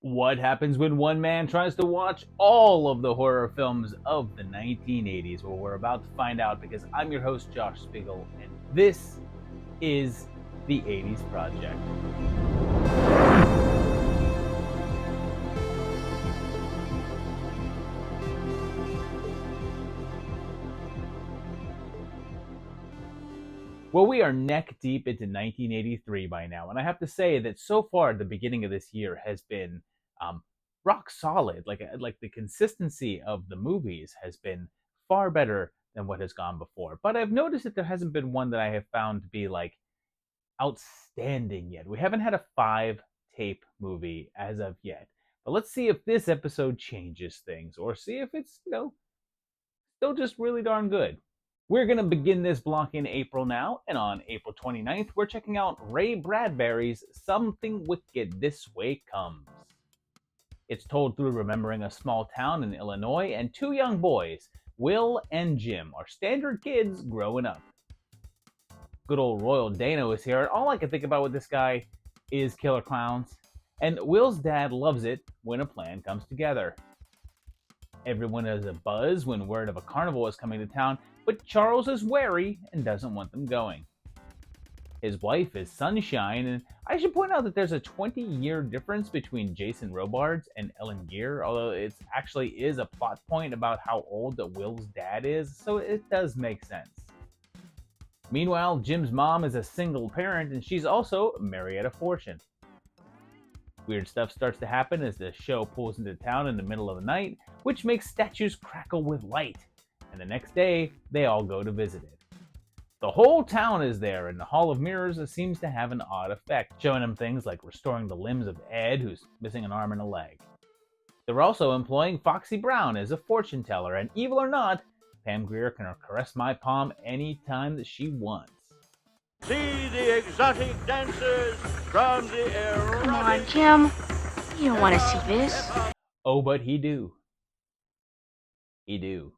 What happens when one man tries to watch all of the horror films of the 1980s? Well, we're about to find out because I'm your host, Josh Spiegel, and this is the 80s Project. Well, we are neck deep into 1983 by now, and I have to say that so far the beginning of this year has been rock solid. Like the consistency of the movies has been far better than what has gone before. But I've noticed that there hasn't been one that I have found to be like outstanding yet. We haven't had a 5-tape movie as of yet. But let's see if this episode changes things, or see if it's still just really darn good. We're going to begin this block in April now, and on April 29th, we're checking out Ray Bradbury's Something Wicked This Way Comes. It's told through remembering a small town in Illinois, and two young boys, Will and Jim, are standard kids growing up. Good old Royal Dano is here, and all I can think about with this guy is killer clowns. And Will's dad loves it when a plan comes together. Everyone is abuzz when word of a carnival is coming to town, but Charles is wary and doesn't want them going. His wife is Sunshine, and I should point out that there's a 20-year difference between Jason Robards and Ellen Gear, although it actually is a plot point about how old that Will's dad is, so it does make sense. Meanwhile, Jim's mom is a single parent, and she's also Marietta Fortune. Weird stuff starts to happen as the show pulls into town in the middle of the night, which makes statues crackle with light, and the next day, they all go to visit it. The whole town is there, and the Hall of Mirrors seems to have an odd effect, showing them things like restoring the limbs of Ed, who's missing an arm and a leg. They're also employing Foxy Brown as a fortune teller, and evil or not, Pam Grier can caress my palm anytime that she wants. See the exotic dancers from the erotic... Come on, Jim. You don't want to see this. Oh, but he do. He do.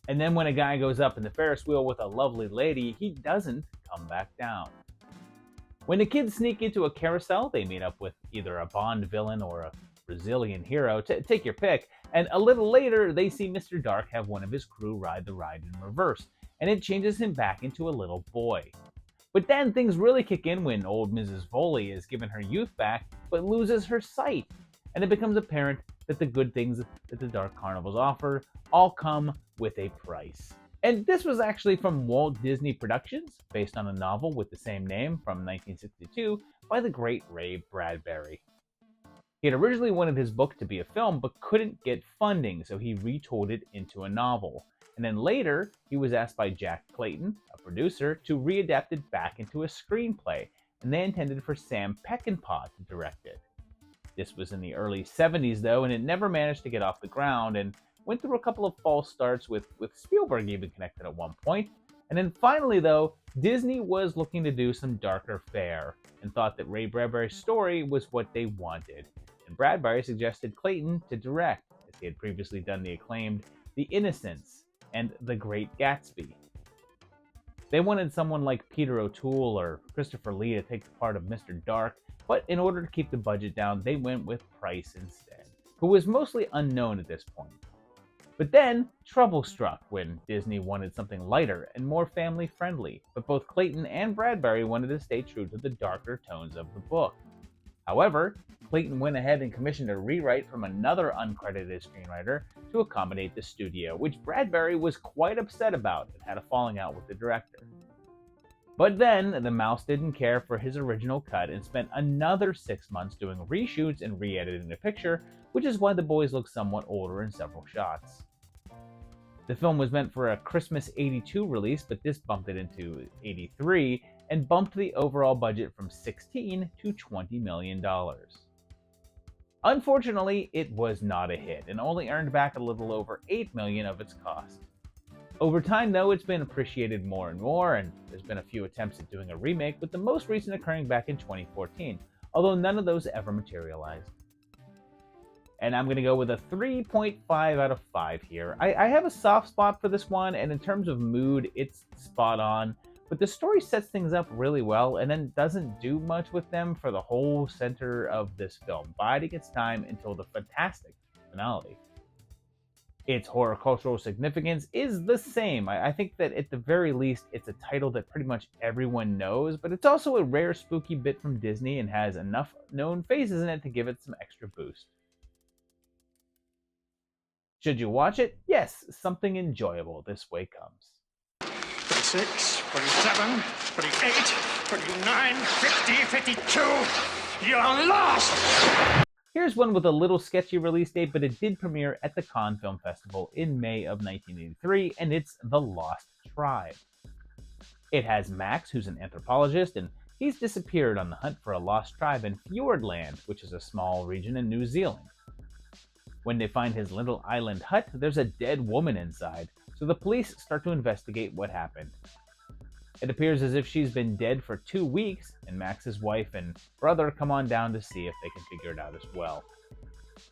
And then when a guy goes up in the Ferris wheel with a lovely lady, he doesn't come back down. When the kids sneak into a carousel, they meet up with either a Bond villain or a Brazilian hero, take your pick, and a little later they see Mr. Dark have one of his crew ride the ride in reverse, and it changes him back into a little boy. But then things really kick in when old Mrs. Foley is given her youth back, but loses her sight, and it becomes apparent that the good things that the Dark Carnivals offer all come with a price. And this was actually from Walt Disney Productions, based on a novel with the same name from 1962 by the great Ray Bradbury. He had originally wanted his book to be a film, but couldn't get funding, so he retold it into a novel. And then later, he was asked by Jack Clayton, a producer, to readapt it back into a screenplay, and they intended for Sam Peckinpah to direct it. This was in the early 70s, though, and it never managed to get off the ground, and went through a couple of false starts with Spielberg even connected at one point. And then finally, though, Disney was looking to do some darker fare, and thought that Ray Bradbury's story was what they wanted. And Bradbury suggested Clayton to direct, as he had previously done the acclaimed The Innocents and The Great Gatsby. They wanted someone like Peter O'Toole or Christopher Lee to take the part of Mr. Dark, but in order to keep the budget down, they went with Price instead, who was mostly unknown at this point. But then, trouble struck when Disney wanted something lighter and more family-friendly, but both Clayton and Bradbury wanted to stay true to the darker tones of the book. However, Clayton went ahead and commissioned a rewrite from another uncredited screenwriter to accommodate the studio, which Bradbury was quite upset about and had a falling out with the director. But then, the mouse didn't care for his original cut and spent another 6 months doing reshoots and re-editing the picture, which is why the boys look somewhat older in several shots. The film was meant for a Christmas '82 release, but this bumped it into '83 and bumped the overall budget from $16 to $20 million. Unfortunately, it was not a hit and only earned back a little over $8 million of its cost. Over time, though, it's been appreciated more and more, and there's been a few attempts at doing a remake, with the most recent occurring back in 2014, although none of those ever materialized. And I'm going to go with a 3.5 out of 5 here. I have a soft spot for this one, and in terms of mood, it's spot on, but the story sets things up really well and then doesn't do much with them for the whole center of this film, biding its time until the fantastic finale. Its horror cultural significance is the same. I think that at the very least, it's a title that pretty much everyone knows, but it's also a rare spooky bit from Disney and has enough known faces in it to give it some extra boost. Should you watch it? Yes, something enjoyable this way comes. 46, 47, 48, 49, 50, 52. You're lost! Here's one with a little sketchy release date, but it did premiere at the Cannes Film Festival in May of 1983, and it's The Lost Tribe. It has Max, who's an anthropologist, and he's disappeared on the hunt for a lost tribe in Fiordland, which is a small region in New Zealand. When they find his little island hut, there's a dead woman inside, so the police start to investigate what happened. It appears as if she's been dead for 2 weeks, and Max's wife and brother come on down to see if they can figure it out as well.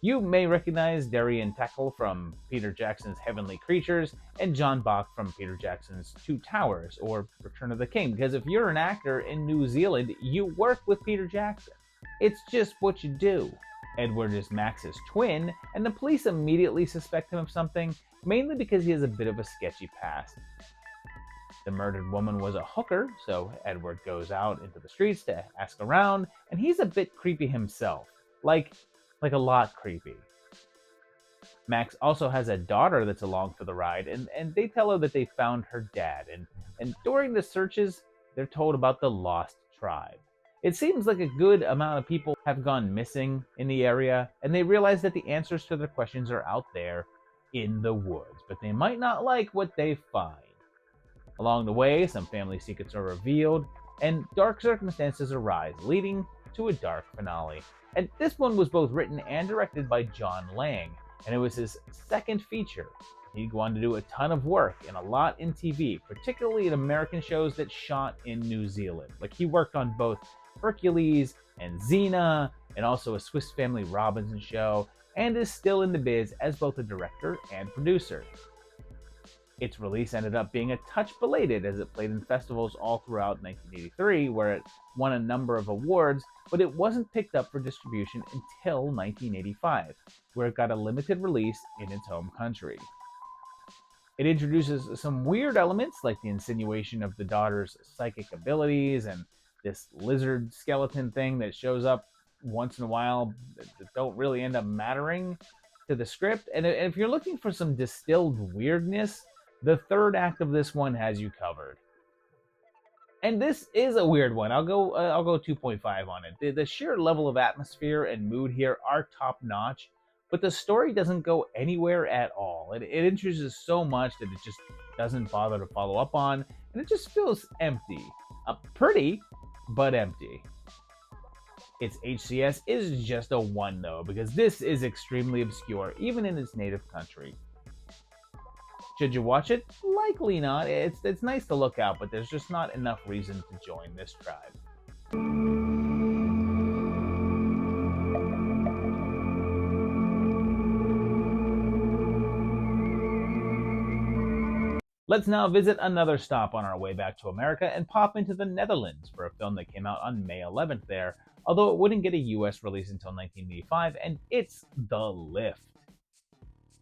You may recognize Dorian Gray from Peter Jackson's Heavenly Creatures and John Bach from Peter Jackson's Two Towers or Return of the King, because if you're an actor in New Zealand, you work with Peter Jackson. It's just what you do. Edward is Max's twin, and the police immediately suspect him of something, mainly because he has a bit of a sketchy past. The murdered woman was a hooker, so Edward goes out into the streets to ask around, and he's a bit creepy himself. Like a lot creepy. Max also has a daughter that's along for the ride, and they tell her that they found her dad, and during the searches, they're told about the lost tribe. It seems like a good amount of people have gone missing in the area, and they realize that the answers to their questions are out there in the woods, but they might not like what they find. Along the way, some family secrets are revealed, and dark circumstances arise, leading to a dark finale. And this one was both written and directed by John Lang, and it was his second feature. He'd go on to do a ton of work and a lot in TV, particularly in American shows that shot in New Zealand. Like he worked on both Hercules and Xena, and also a Swiss Family Robinson show, and is still in the biz as both a director and producer. Its release ended up being a touch belated as it played in festivals all throughout 1983, where it won a number of awards, but it wasn't picked up for distribution until 1985, where it got a limited release in its home country. It introduces some weird elements like the insinuation of the daughter's psychic abilities and this lizard skeleton thing that shows up once in a while that don't really end up mattering to the script. And if you're looking for some distilled weirdness, the third act of this one has you covered. And this is a weird one. I'll go 2.5 on it. The sheer level of atmosphere and mood here are top notch, but the story doesn't go anywhere at all. It introduces so much that it just doesn't bother to follow up on, and it just feels empty. Pretty, but empty. Its HCS is just a 1 though, because this is extremely obscure, even in its native country. Should you watch it? Likely not. It's nice to look out, but there's just not enough reason to join this tribe. Let's now visit another stop on our way back to America and pop into the Netherlands for a film that came out on May 11th there, although it wouldn't get a US release until 1985, and it's The Lift.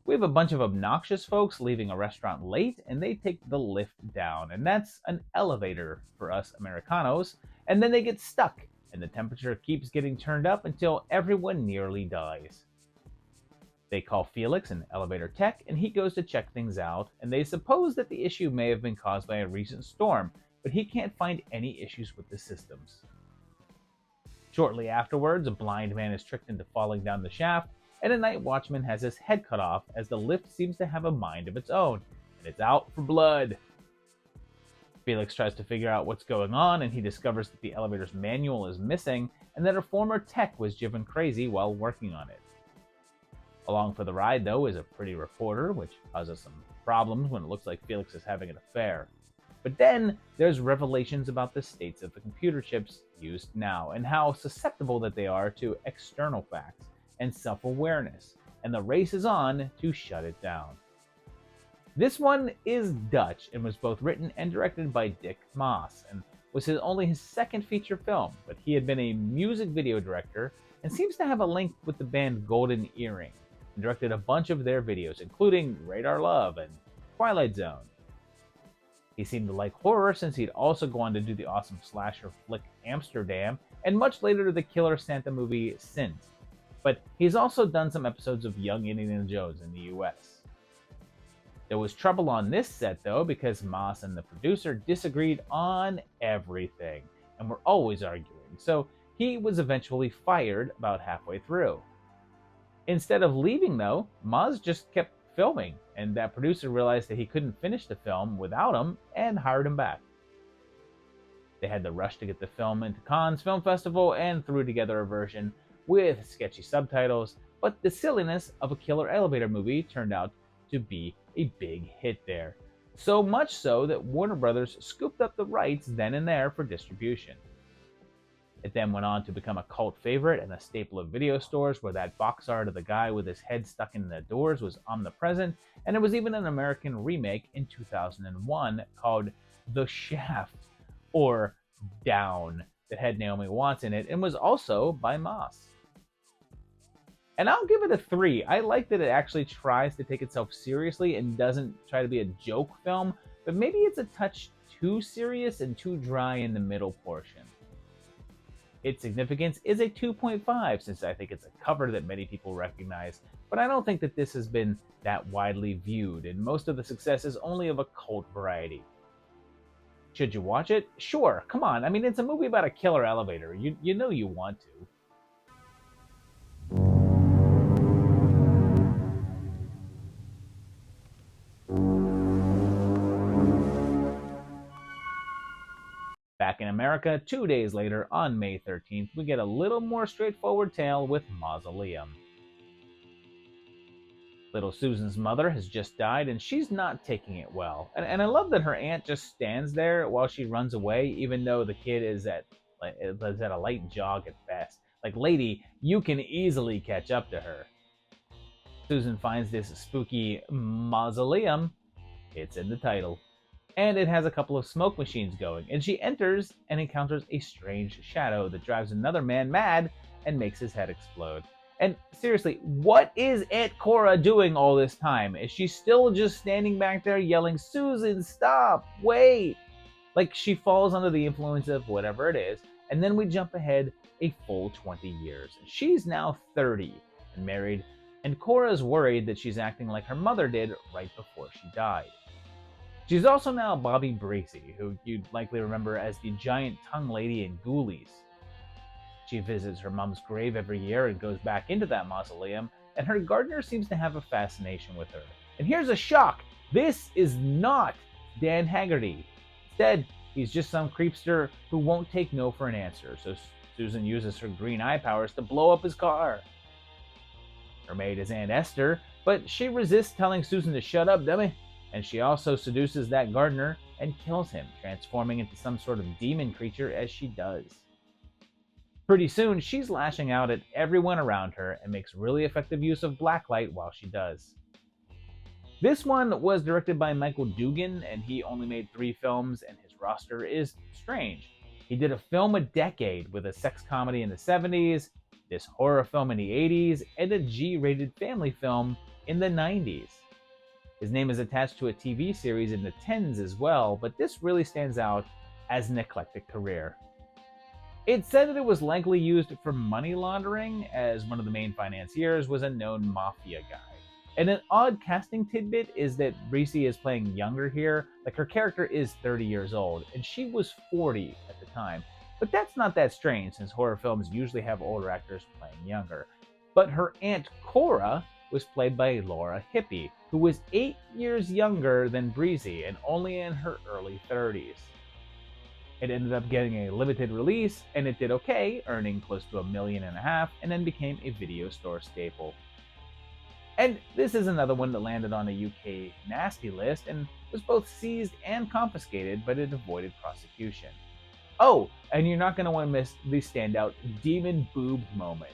We have a bunch of obnoxious folks leaving a restaurant late, and they take the lift down, and that's an elevator for us Americanos, and then they get stuck, and the temperature keeps getting turned up until everyone nearly dies. They call Felix, an elevator tech, and he goes to check things out, and they suppose that the issue may have been caused by a recent storm, but he can't find any issues with the systems. Shortly afterwards, a blind man is tricked into falling down the shaft, and a night watchman has his head cut off as the lift seems to have a mind of its own, and it's out for blood. Felix tries to figure out what's going on, and he discovers that the elevator's manual is missing, and that a former tech was driven crazy while working on it. Along for the ride, though, is a pretty reporter, which causes some problems when it looks like Felix is having an affair. But then, there's revelations about the states of the computer chips used now, and how susceptible that they are to external facts and self-awareness, and the race is on to shut it down. This one is Dutch and was both written and directed by Dick Maas and was only his second feature film, but he had been a music video director and seems to have a link with the band Golden Earring and directed a bunch of their videos, including Radar Love and Twilight Zone. He seemed to like horror since he'd also gone to do the awesome slasher flick Amsterdam and much later the killer Santa movie Sint. But he's also done some episodes of Young Indiana Jones in the US. There was trouble on this set though because Maas and the producer disagreed on everything and were always arguing, so he was eventually fired about halfway through. Instead of leaving though, Maas just kept filming, and that producer realized that he couldn't finish the film without him and hired him back. They had to rush to get the film into Cannes Film Festival and threw together a version with sketchy subtitles, but the silliness of a killer elevator movie turned out to be a big hit there. So much so that Warner Brothers scooped up the rights then and there for distribution. It then went on to become a cult favorite and a staple of video stores where that box art of the guy with his head stuck in the doors was omnipresent, and there was even an American remake in 2001 called The Shaft, or Down, that had Naomi Watts in it and was also by Maas. And I'll give it a 3. I like that it actually tries to take itself seriously and doesn't try to be a joke film, but maybe it's a touch too serious and too dry in the middle portion. Its significance is a 2.5 since I think it's a cover that many people recognize, but I don't think that this has been that widely viewed, and most of the success is only of a cult variety. Should you watch it? Sure, come on. I mean, it's a movie about a killer elevator. You know you want to. Back in America, 2 days later, on May 13th, we get a little more straightforward tale with Mausoleum. Little Susan's mother has just died, and she's not taking it well. And I love that her aunt just stands there while she runs away, even though the kid is at a light jog at best. Like, lady, you can easily catch up to her. Susan finds this spooky mausoleum. It's in the title. And it has a couple of smoke machines going, and she enters and encounters a strange shadow that drives another man mad and makes his head explode. And seriously, what is Aunt Cora doing all this time? Is she still just standing back there yelling, "Susan, stop, wait"? Like she falls under the influence of whatever it is, and then we jump ahead a full 20 years. She's now 30 and married, and Cora's worried that she's acting like her mother did right before she died. She's also now Bobby Bracey, who you'd likely remember as the giant tongue lady in Ghoulies. She visits her mom's grave every year and goes back into that mausoleum, and her gardener seems to have a fascination with her. And here's a shock! This is not Dan Haggerty. Instead, he's just some creepster who won't take no for an answer, so Susan uses her green eye powers to blow up his car. Her maid is Aunt Esther, but she resists telling Susan to shut up, dummy. And she also seduces that gardener and kills him, transforming into some sort of demon creature as she does. Pretty soon, she's lashing out at everyone around her and makes really effective use of blacklight while she does. This one was directed by Michael Dugan, and he only made 3 films, and his roster is strange. He did a film a decade with a sex comedy in the 70s, this horror film in the 80s, and a G-rated family film in the 90s. His name is attached to a TV series in the 10s as well, but this really stands out as an eclectic career. It said that it was likely used for money laundering, as one of the main financiers was a known mafia guy. And an odd casting tidbit is that Bracey is playing younger here, like her character is 30 years old, and she was 40 at the time. But that's not that strange, since horror films usually have older actors playing younger. But her Aunt Cora was played by Laura Hippie, who was 8 years younger than Bracey and only in her early 30s. It ended up getting a limited release, and it did okay, earning close to $1.5 million, and then became a video store staple. And this is another one that landed on a UK nasty list and was both seized and confiscated, but it avoided prosecution. Oh, and you're not going to want to miss the standout demon boob moment.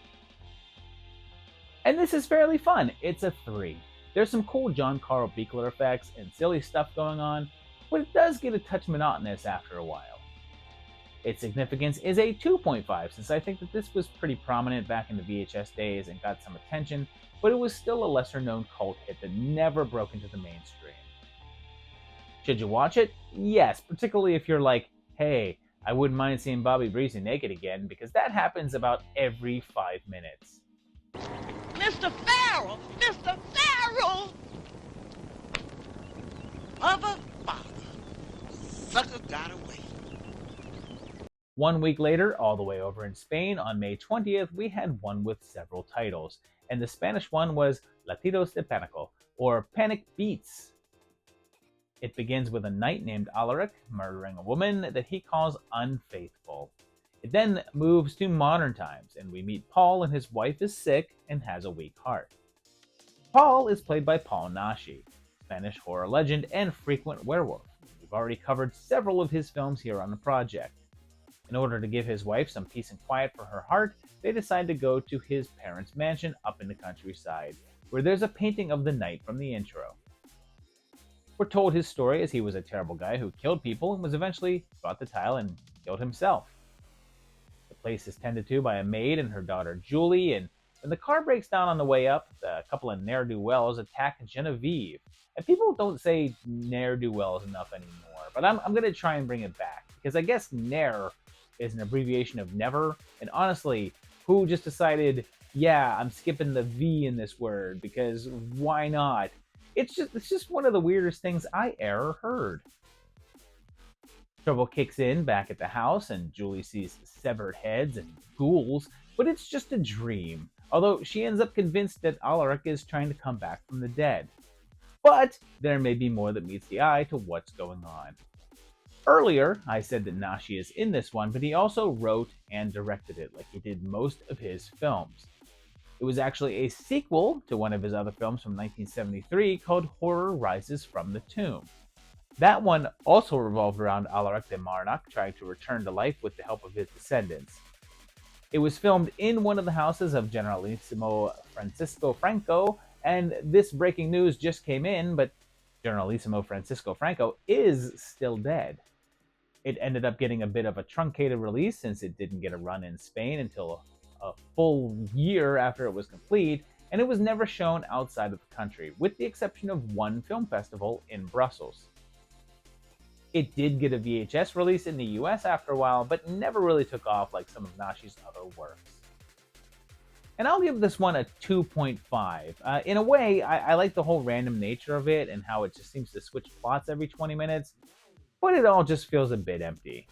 And this is fairly fun. It's a 3. There's some cool John Carl Buechler effects and silly stuff going on, but it does get a touch monotonous after a while. Its significance is a 2.5, since I think that this was pretty prominent back in the VHS days and got some attention, but it was still a lesser known cult hit that never broke into the mainstream. Should you watch it? Yes, particularly if you're like, hey, I wouldn't mind seeing Bobby Breezy naked again, because that happens about every 5 minutes. Mr. Farrell! Mr. Farrell! Mother, father, sucker got away. 1 week later, all the way over in Spain, on May 20th, we had one with several titles, and the Spanish one was Latios Panicle, or Panic Beats. It begins with a knight named Alaric murdering a woman that he calls unfaithful. It then moves to modern times, and we meet Paul, and his wife is sick and has a weak heart. Paul is played by Paul Naschy, Spanish horror legend and frequent werewolf. We've already covered several of his films here on the project. In order to give his wife some peace and quiet for her heart, they decide to go to his parents' mansion up in the countryside, where there's a painting of the knight from the intro. We're told his story as he was a terrible guy who killed people and was eventually bought the tile and killed himself. The place is tended to by a maid and her daughter Julie, and when the car breaks down on the way up, a couple of ne'er-do-wells attack Genevieve. And people don't say ne'er-do-wells enough anymore, but I'm going to try and bring it back, because I guess ne'er is an abbreviation of never, and honestly, who just decided, yeah, I'm skipping the V in this word, because why not? It's just one of the weirdest things I ever heard. Trouble kicks in back at the house, and Julie sees severed heads and ghouls, but it's just a dream, although she ends up convinced that Alaric is trying to come back from the dead. But there may be more that meets the eye to what's going on. Earlier, I said that Naschy is in this one, but he also wrote and directed it, like he did most of his films. It was actually a sequel to one of his other films from 1973 called Horror Rises from the Tomb. That one also revolved around Alaric de Marnac trying to return to life with the help of his descendants. It was filmed in one of the houses of Generalissimo Francisco Franco, and this breaking news just came in, but Generalissimo Francisco Franco is still dead. It ended up getting a bit of a truncated release since it didn't get a run in Spain until a full year after it was complete, and it was never shown outside of the country, with the exception of one film festival in Brussels. It did get a VHS release in the US after a while, but never really took off like some of Naschy's other works. And I'll give this one a 2.5. In a way, I like the whole random nature of it and how it just seems to switch plots every 20 minutes, but it all just feels a bit empty.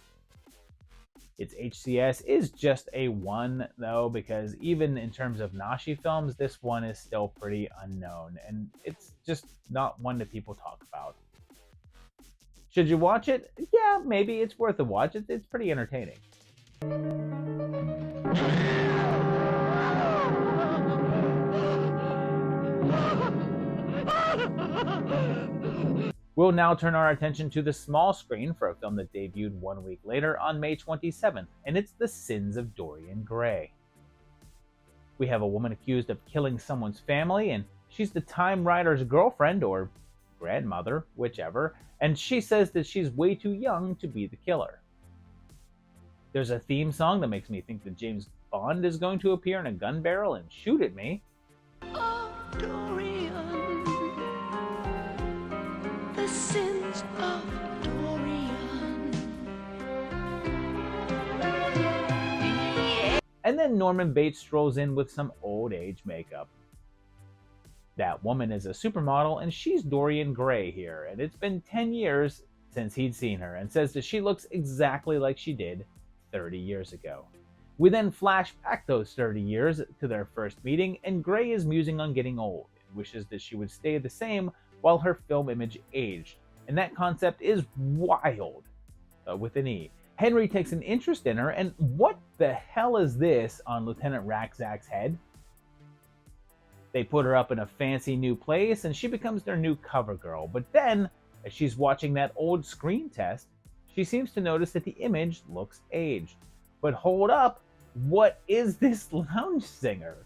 Its HCS is just a 1, though, because even in terms of Naschy films, this one is still pretty unknown, and it's just not one that people talk about. Should you watch it? Yeah, maybe it's worth a watch. It's pretty entertaining. We'll now turn our attention to the small screen for a film that debuted 1 week later on May 27th, and it's The Sins of Dorian Gray. We have a woman accused of killing someone's family, and she's the Time Rider's girlfriend, or grandmother, whichever, and she says that she's way too young to be the killer. There's a theme song that makes me think that James Bond is going to appear in a gun barrel and shoot at me. Oh, Dorian. The sins of Dorian. Yeah. And then Norman Bates strolls in with some old age makeup. That woman is a supermodel, and she's Dorian Gray here, and it's been 10 years since he'd seen her, and says that she looks exactly like she did 30 years ago. We then flash back those 30 years to their first meeting, and Gray is musing on getting old, and wishes that she would stay the same while her film image aged, and that concept is wild, with an E. Henry takes an interest in her, and what the hell is this on Lieutenant Rackzack's head? They put her up in a fancy new place, and she becomes their new cover girl. But then, as she's watching that old screen test, she seems to notice that the image looks aged. But hold up, what is this lounge singer?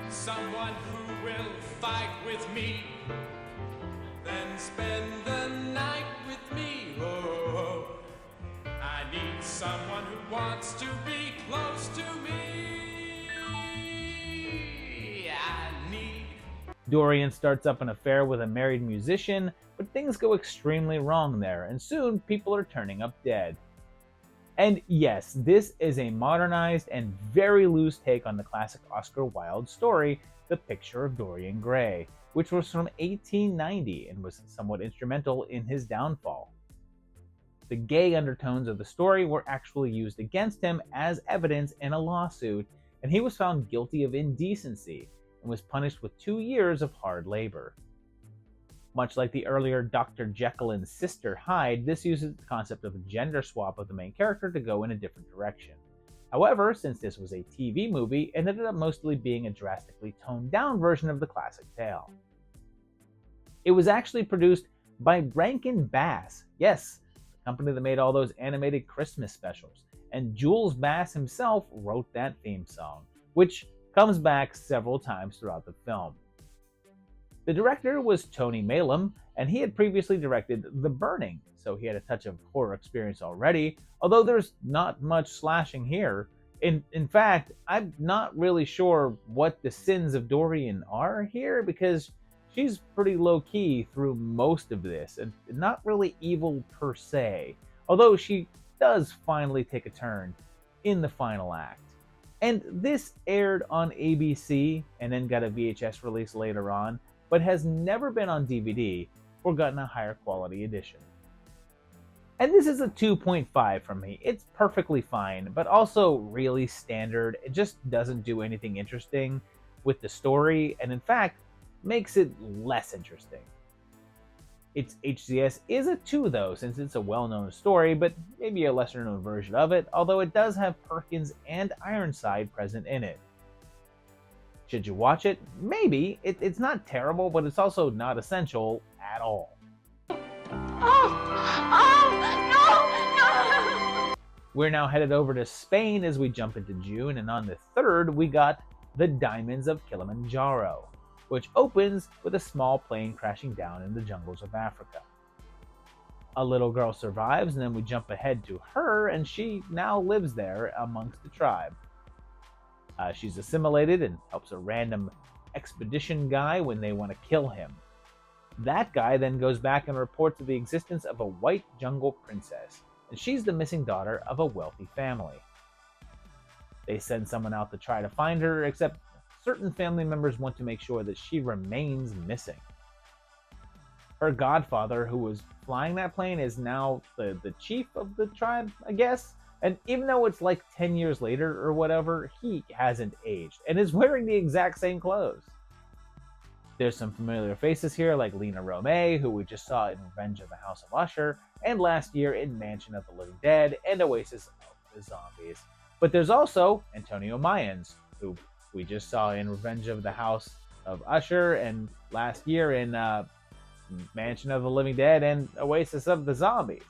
Someone who will fight with me, then spend the night with me. Oh, I need someone who wants to be close to me. I need. Dorian starts up an affair with a married musician, but things go extremely wrong there, and soon people are turning up dead. And yes, this is a modernized and very loose take on the classic Oscar Wilde story, The Picture of Dorian Gray, which was from 1890 and was somewhat instrumental in his downfall. The gay undertones of the story were actually used against him as evidence in a lawsuit, and he was found guilty of indecency and was punished with 2 years of hard labor. Much like the earlier Dr. Jekyll and Sister Hyde, this uses the concept of a gender swap of the main character to go in a different direction. However, since this was a TV movie, it ended up mostly being a drastically toned down version of the classic tale. It was actually produced by Rankin Bass, yes, the company that made all those animated Christmas specials, and Jules Bass himself wrote that theme song, which comes back several times throughout the film. The director was Tony Malum, and he had previously directed The Burning, so he had a touch of horror experience already, although there's not much slashing here. In fact, I'm not really sure what the sins of Dorian are here, because she's pretty low-key through most of this, and not really evil per se, although she does finally take a turn in the final act. And this aired on ABC, and then got a VHS release later on, but has never been on DVD or gotten a higher quality edition. And this is a 2.5 from me. It's perfectly fine, but also really standard. It just doesn't do anything interesting with the story, and in fact, makes it less interesting. Its HCS is a 2 though, since it's a well-known story, but maybe a lesser-known version of it, although it does have Perkins and Ironside present in it. Should you watch it? Maybe. It's not terrible, but it's also not essential at all. No! We're now headed over to Spain as we jump into June, and on the 3rd we got the Diamonds of Kilimanjaro, which opens with a small plane crashing down in the jungles of Africa. A little girl survives, and then we jump ahead to her, and she now lives there amongst the tribe. She's assimilated and helps a random expedition guy when they want to kill him. That guy then goes back and reports of the existence of a white jungle princess, and she's the missing daughter of a wealthy family. They send someone out to try to find her, except certain family members want to make sure that she remains missing. Her godfather, who was flying that plane, is now the chief of the tribe, I guess. And even though it's like 10 years later or whatever, he hasn't aged and is wearing the exact same clothes. There's some familiar faces here like Lena Romay, who we just saw in Revenge of the House of Usher, and last year in Mansion of the Living Dead and Oasis of the Zombies. But there's also Antonio Mayans, who we just saw in Revenge of the House of Usher and last year in Mansion of the Living Dead and Oasis of the Zombies.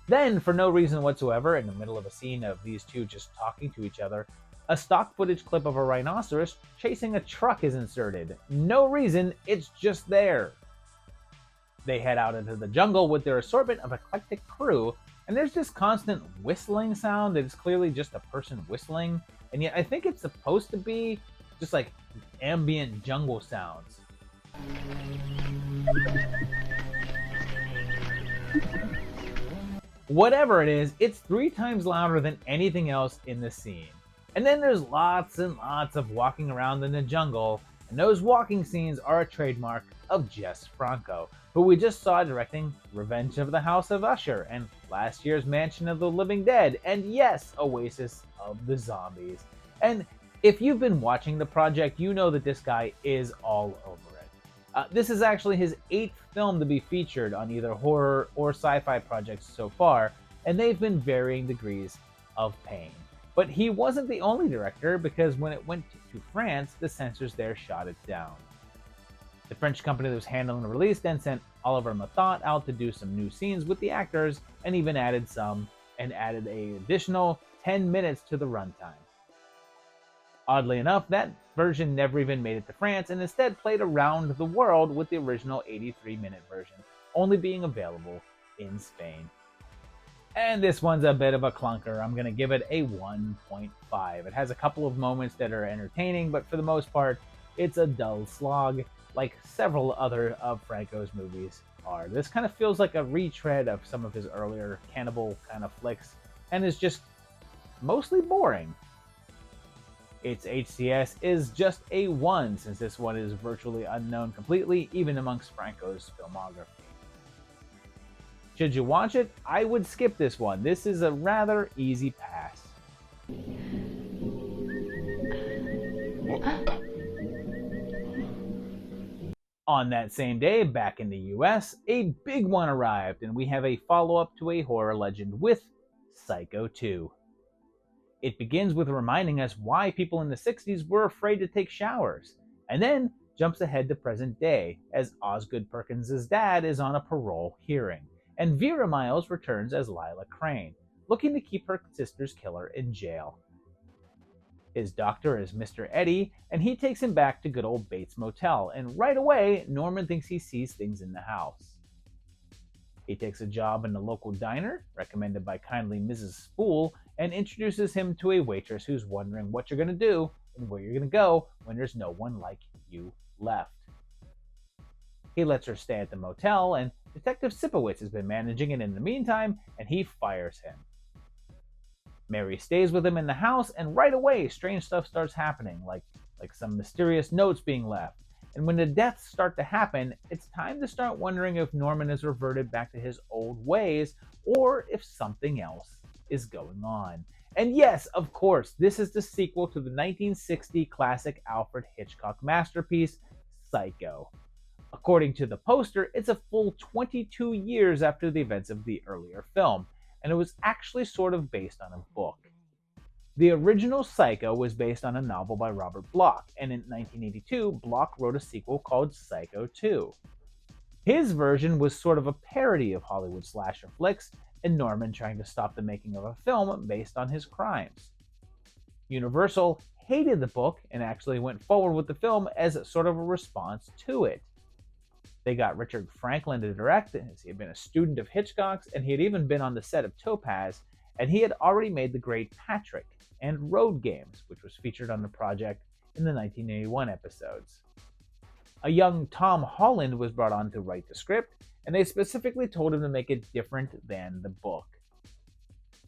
Then, for no reason whatsoever, in the middle of a scene of these two just talking to each other, a stock footage clip of a rhinoceros chasing a truck is inserted. No reason, it's just there. They head out into the jungle with their assortment of eclectic crew, and there's this constant whistling sound that is clearly just a person whistling, and yet I think it's supposed to be just like ambient jungle sounds. Whatever it is, it's 3 times louder than anything else in the scene. And then there's lots and lots of walking around in the jungle, and those walking scenes are a trademark of Jess Franco, who we just saw directing Revenge of the House of Usher and last year's Mansion of the Living Dead, and yes, Oasis of the Zombies. And if you've been watching the project, you know that this guy is all over it. This is actually his 8th film to be featured on either horror or sci-fi projects so far, and they've been varying degrees of pain. But he wasn't the only director, because when it went to France, the censors there shot it down. The French company that was handling the release then sent Oliver Mathot out to do some new scenes with the actors, and even added an additional 10 minutes to the runtime. Oddly enough, that version never even made it to France and instead played around the world with the original 83-minute version, only being available in Spain. And this one's a bit of a clunker. I'm going to give it a 1.5. It has a couple of moments that are entertaining, but for the most part, it's a dull slog, like several other of Franco's movies are. This kind of feels like a retread of some of his earlier cannibal kind of flicks, and is just mostly boring. Its HCS is just a 1, since this one is virtually unknown completely, even amongst Franco's filmography. Should you watch it? I would skip this one. This is a rather easy pass. On that same day, back in the US, a big one arrived, and we have a follow-up to a horror legend with Psycho 2. It begins with reminding us why people in the 60s were afraid to take showers, and then jumps ahead to present day, as Osgood Perkins' dad is on a parole hearing, and Vera Miles returns as Lila Crane, looking to keep her sister's killer in jail. His doctor is Mr. Eddie, and he takes him back to good old Bates Motel, and right away, Norman thinks he sees things in the house. He takes a job in a local diner, recommended by kindly Mrs. Spool, and introduces him to a waitress who's wondering what you're going to do and where you're going to go when there's no one like you left. He lets her stay at the motel, and Detective Sipowicz has been managing it in the meantime, and he fires him. Mary stays with him in the house, and right away, strange stuff starts happening, like some mysterious notes being left. And when the deaths start to happen, it's time to start wondering if Norman has reverted back to his old ways, or if something else is going on. And yes, of course, this is the sequel to the 1960 classic Alfred Hitchcock masterpiece, Psycho. According to the poster, it's a full 22 years after the events of the earlier film, and it was actually sort of based on a book. The original Psycho was based on a novel by Robert Bloch, and in 1982, Bloch wrote a sequel called Psycho 2. His version was sort of a parody of Hollywood slasher flicks, and Norman trying to stop the making of a film based on his crimes. Universal hated the book and actually went forward with the film as sort of a response to it. They got Richard Franklin to direct, as he had been a student of Hitchcock's, and he had even been on the set of Topaz, and he had already made The Great Patrick and Road Games, which was featured on the project in the 1981 episodes. A young Tom Holland was brought on to write the script, and they specifically told him to make it different than the book.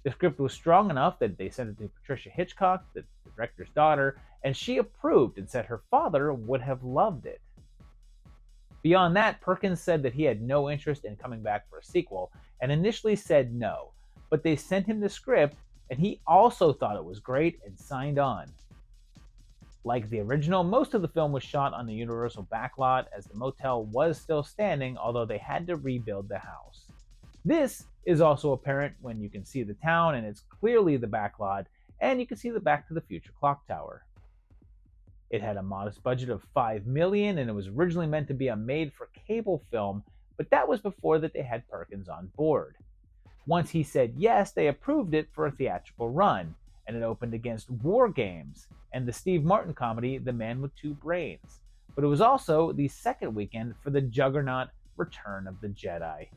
The script was strong enough that they sent it to Patricia Hitchcock, the director's daughter, and she approved and said her father would have loved it. Beyond that, Perkins said that he had no interest in coming back for a sequel, and initially said no, but they sent him the script, and he also thought it was great and signed on. Like the original, most of the film was shot on the Universal backlot, as the motel was still standing, although they had to rebuild the house. This is also apparent when you can see the town, and it's clearly the backlot, and you can see the Back to the Future clock tower. It had a modest budget of $5 million, and it was originally meant to be a made-for-cable film, but that was before that they had Perkins on board. Once he said yes, they approved it for a theatrical run, and it opened against War Games and the Steve Martin comedy The Man with Two Brains. But it was also the second weekend for the juggernaut Return of the Jedi.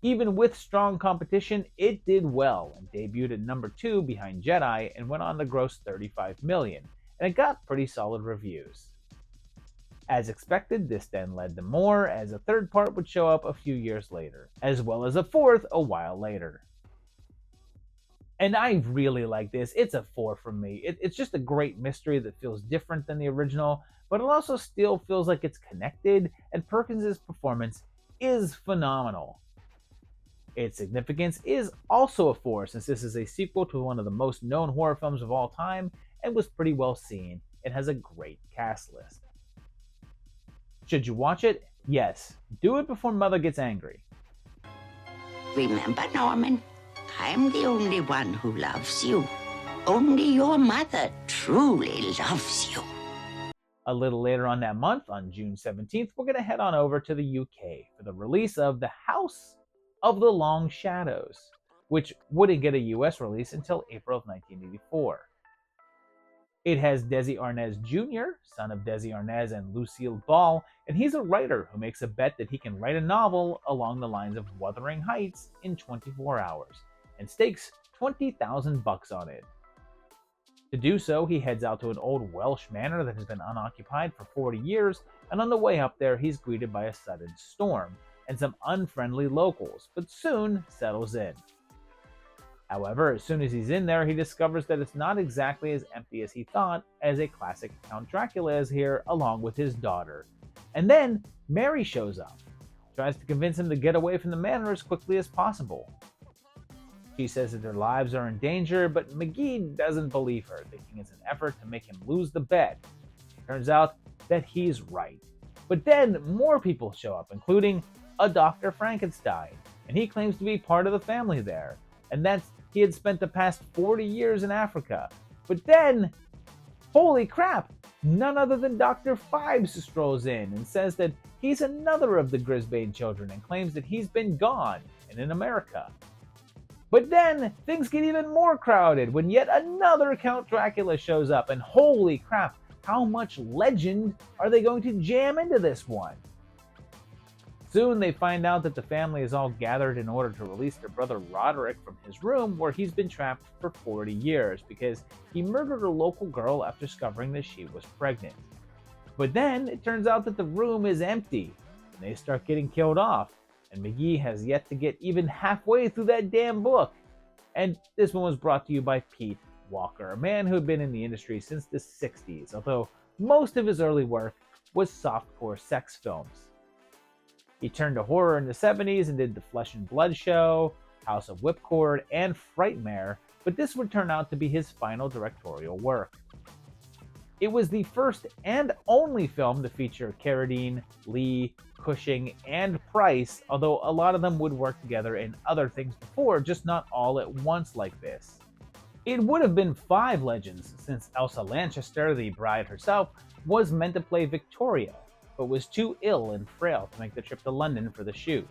Even with strong competition, it did well and debuted at number 2 behind Jedi and went on to gross $35 million, and it got pretty solid reviews. As expected, this then led to more, as a third part would show up a few years later, as well as a fourth a while later. And I really like this. It's a 4 from me. It's just a great mystery that feels different than the original, but it also still feels like it's connected, and Perkins' performance is phenomenal. Its significance is also a 4, since this is a sequel to one of the most known horror films of all time, and was pretty well seen. It has a great cast list. Should you watch it? Yes. Do it before Mother gets angry. Remember, Norman, I'm the only one who loves you. Only your mother truly loves you. A little later on that month, on June 17th, we're going to head on over to the UK for the release of The House of the Long Shadows, which wouldn't get a US release until April of 1984. It has Desi Arnaz Jr., son of Desi Arnaz and Lucille Ball, and he's a writer who makes a bet that he can write a novel along the lines of Wuthering Heights in 24 hours, and stakes $20,000 on it. To do so, he heads out to an old Welsh manor that has been unoccupied for 40 years, and on the way up there, he's greeted by a sudden storm and some unfriendly locals, but soon settles in. However, as soon as he's in there, he discovers that it's not exactly as empty as he thought, as a classic Count Dracula is here along with his daughter. And then Mary shows up, tries to convince him to get away from the manor as quickly as possible. She says that their lives are in danger, but McGee doesn't believe her, thinking it's an effort to make him lose the bet. Turns out that he's right. But then more people show up, including a Dr. Frankenstein, and he claims to be part of the family there, and that's he had spent the past 40 years in Africa. But then, holy crap, none other than Dr. Phibes strolls in and says that he's another of the Grisbane children and claims that he's been gone and in America. But then, things get even more crowded when yet another Count Dracula shows up, and holy crap, how much legend are they going to jam into this one? Soon they find out that the family is all gathered in order to release their brother Roderick from his room where he's been trapped for 40 years because he murdered a local girl after discovering that she was pregnant. But then it turns out that the room is empty, and they start getting killed off, and McGee has yet to get even halfway through that damn book. And this one was brought to you by Pete Walker, a man who had been in the industry since the 60s, although most of his early work was softcore sex films. He turned to horror in the 70s and did The Flesh and Blood Show, House of Whipcord, and Frightmare, but this would turn out to be his final directorial work. It was the first and only film to feature Carradine, Lee, Cushing, and Price, although a lot of them would work together in other things before, just not all at once like this. It would have been 5 legends, since Elsa Lanchester, the bride herself, was meant to play Victoria, but was too ill and frail to make the trip to London for the shoot.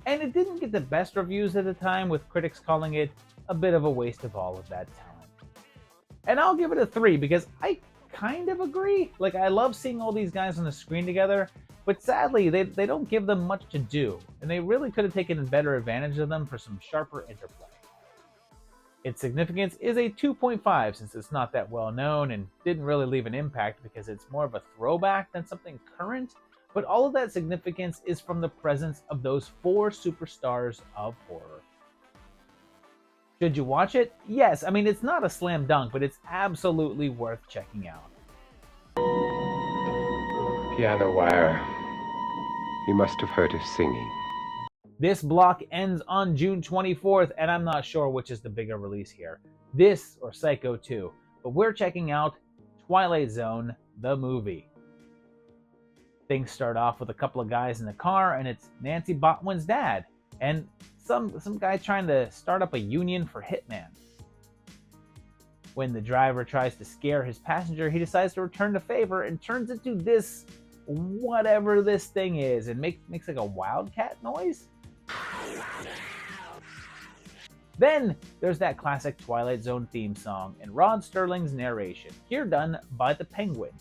And it didn't get the best reviews at the time, with critics calling it a bit of a waste of all of that talent. And I'll give it a 3 because I kind of agree. Like, I love seeing all these guys on the screen together, but sadly, they don't give them much to do, and they really could have taken better advantage of them for some sharper interplay. Its significance is a 2.5 since it's not that well known and didn't really leave an impact because it's more of a throwback than something current, but all of that significance is from the presence of those 4 superstars of horror. Should you watch it? Yes, I mean, it's not a slam dunk, but it's absolutely worth checking out. Piano wire. You must have heard her singing. This block ends on June 24th, and I'm not sure which is the bigger release here, this or Psycho 2, but we're checking out Twilight Zone, the movie. Things start off with a couple of guys in the car, and it's Nancy Botwin's dad, and some guy trying to start up a union for hitman. When the driver tries to scare his passenger, he decides to return the favor and turns into this, whatever this thing is, and makes like a wildcat noise. Then there's that classic Twilight Zone theme song and Rod Sterling's narration, here done by the Penguin.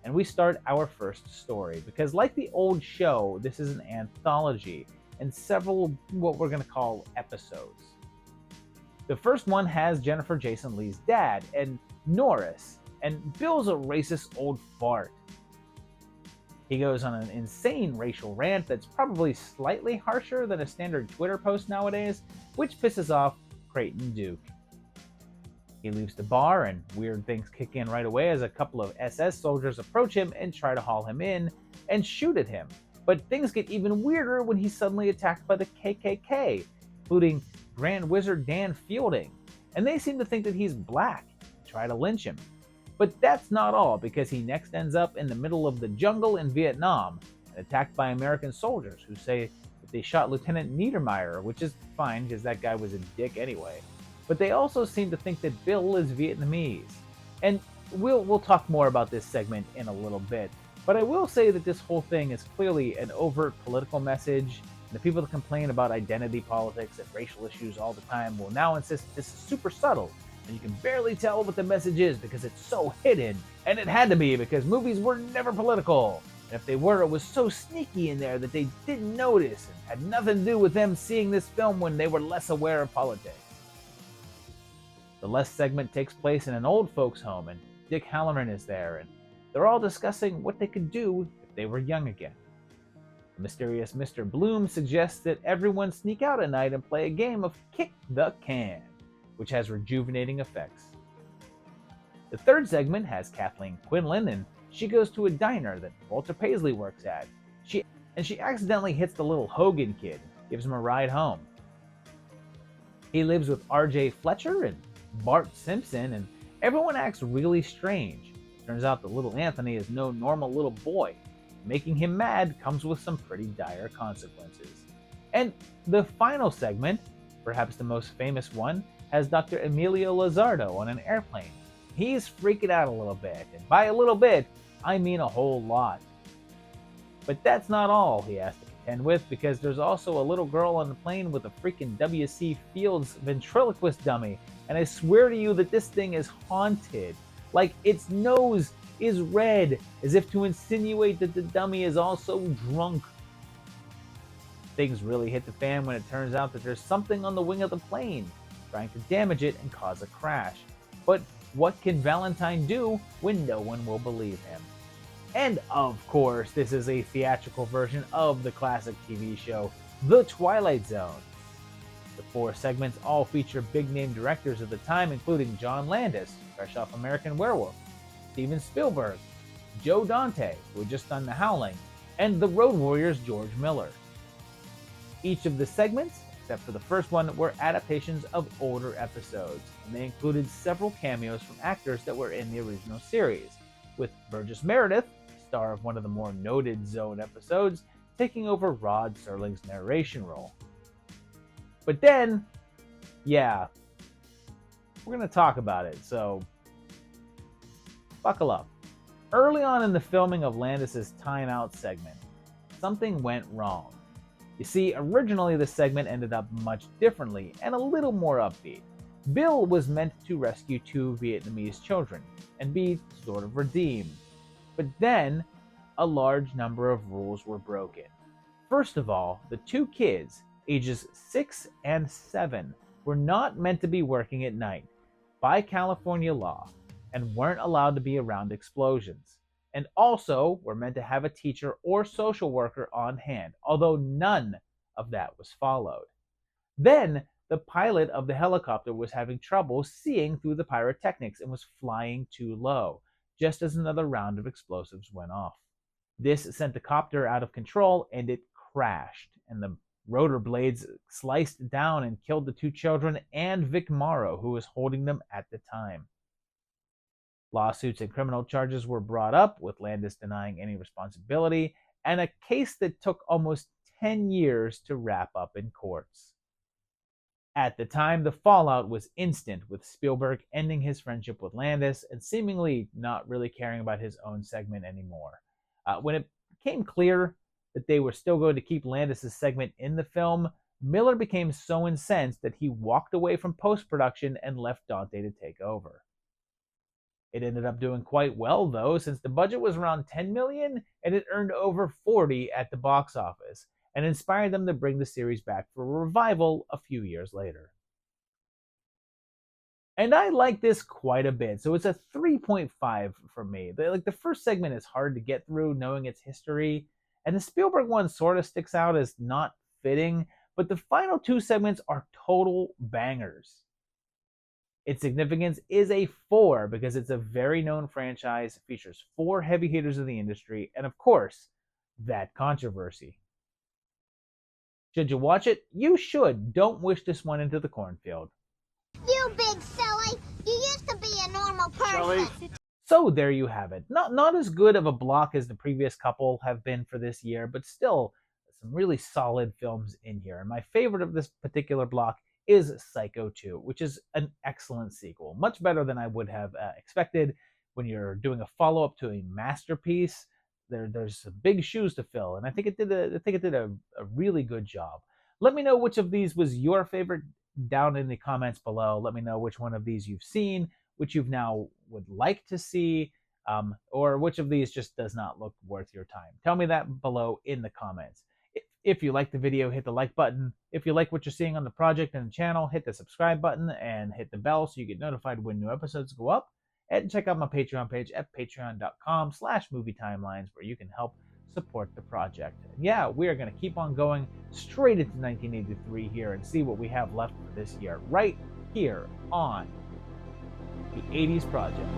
And we start our first story, because like the old show, this is an anthology and several what we're going to call episodes. The first one has Jennifer Jason Leigh's dad and Norris, and Bill's a racist old fart. He goes on an insane racial rant that's probably slightly harsher than a standard Twitter post nowadays, which pisses off Creighton Duke. He leaves the bar, and weird things kick in right away as a couple of SS soldiers approach him and try to haul him in and shoot at him. But things get even weirder when he's suddenly attacked by the KKK, including Grand Wizard Dan Fielding, and they seem to think that he's black and try to lynch him. But that's not all, because he next ends up in the middle of the jungle in Vietnam and attacked by American soldiers who say that they shot Lieutenant Niedermeyer, which is fine because that guy was a dick anyway. But they also seem to think that Bill is Vietnamese. And we'll talk more about this segment in a little bit. But I will say that this whole thing is clearly an overt political message. And the people that complain about identity politics and racial issues all the time will now insist that this is super subtle and you can barely tell what the message is because it's so hidden, and it had to be because movies were never political. And if they were, it was so sneaky in there that they didn't notice and had nothing to do with them seeing this film when they were less aware of politics. The last segment takes place in an old folks' home, and Dick Halloran is there, and they're all discussing what they could do if they were young again. The mysterious Mr. Bloom suggests that everyone sneak out at night and play a game of Kick the Can, which has rejuvenating effects. The third segment has Kathleen Quinlan, and she goes to a diner that Walter Paisley works at. She accidentally hits the little Hogan kid and gives him a ride home. He lives with R.J. Fletcher and Bart Simpson, and everyone acts really strange. Turns out that little Anthony is no normal little boy. Making him mad comes with some pretty dire consequences. And the final segment, perhaps the most famous one, has Dr. Emilio Lizardo on an airplane. He's freaking out a little bit, and by a little bit, I mean a whole lot. But that's not all he has to contend with, because there's also a little girl on the plane with a freaking W.C. Fields ventriloquist dummy, and I swear to you that this thing is haunted. Like, its nose is red, as if to insinuate that the dummy is also drunk. Things really hit the fan when it turns out that there's something on the wing of the plane, trying to damage it and cause a crash. But what can Valentine do when no one will believe him? And of course, this is a theatrical version of the classic TV show, The Twilight Zone. The 4 segments all feature big-name directors of the time, including John Landis, fresh off American Werewolf, Steven Spielberg, Joe Dante, who had just done The Howling, and the Road Warriors' George Miller. Each of the segments, except for the first one, were adaptations of older episodes, and they included several cameos from actors that were in the original series, with Burgess Meredith, star of one of the more noted Zone episodes, taking over Rod Serling's narration role. But then, yeah, we're going to talk about it, so buckle up. Early on in the filming of Landis's Time Out segment, something went wrong. You see, originally the segment ended up much differently and a little more upbeat. Bill was meant to rescue 2 Vietnamese children and be sort of redeemed. But then, a large number of rules were broken. First of all, the 2 kids, ages 6 and 7, were not meant to be working at night by California law and weren't allowed to be around explosions, and also were meant to have a teacher or social worker on hand, although none of that was followed. Then, the pilot of the helicopter was having trouble seeing through the pyrotechnics and was flying too low, just as another round of explosives went off. This sent the copter out of control and it crashed, and the rotor blades sliced down and killed the 2 children and Vic Morrow, who was holding them at the time. Lawsuits and criminal charges were brought up, with Landis denying any responsibility, and a case that took almost 10 years to wrap up in courts. At the time, the fallout was instant, with Spielberg ending his friendship with Landis and seemingly not really caring about his own segment anymore. When it became clear that they were still going to keep Landis' segment in the film, Miller became so incensed that he walked away from post-production and left Dante to take over. It ended up doing quite well, though, since the budget was around $10 million and it earned over $40 at the box office, and inspired them to bring the series back for a revival a few years later. And I like this quite a bit, so it's a 3.5 from me. The first segment is hard to get through knowing its history, and the Spielberg one sort of sticks out as not fitting, but the final 2 segments are total bangers. Its significance is a 4 because it's a very known franchise, features 4 heavy hitters of the industry, and of course, that controversy. Should you watch it? You should. Don't wish this one into the cornfield. You big silly! You used to be a normal person! So there you have it. Not as good of a block as the previous couple have been for this year, but still some really solid films in here. And my favorite of this particular block is Psycho 2, which is an excellent sequel. Much better than I would have expected. When you're doing a follow-up to a masterpiece, there's some big shoes to fill, and I think it did a really good job. Let me know which of these was your favorite down in the comments below. Let me know which one of these you've seen, which you've now would like to see, or which of these just does not look worth your time. Tell me that below in the comments. If you like the video, hit the like button. If you like what you're seeing on the project and the channel, hit the subscribe button and hit the bell so you get notified when new episodes go up. And check out my Patreon page at patreon.com/movietimelines, where you can help support the project. And yeah, we are going to keep on going straight into 1983 here and see what we have left for this year, right here on the 80s Project.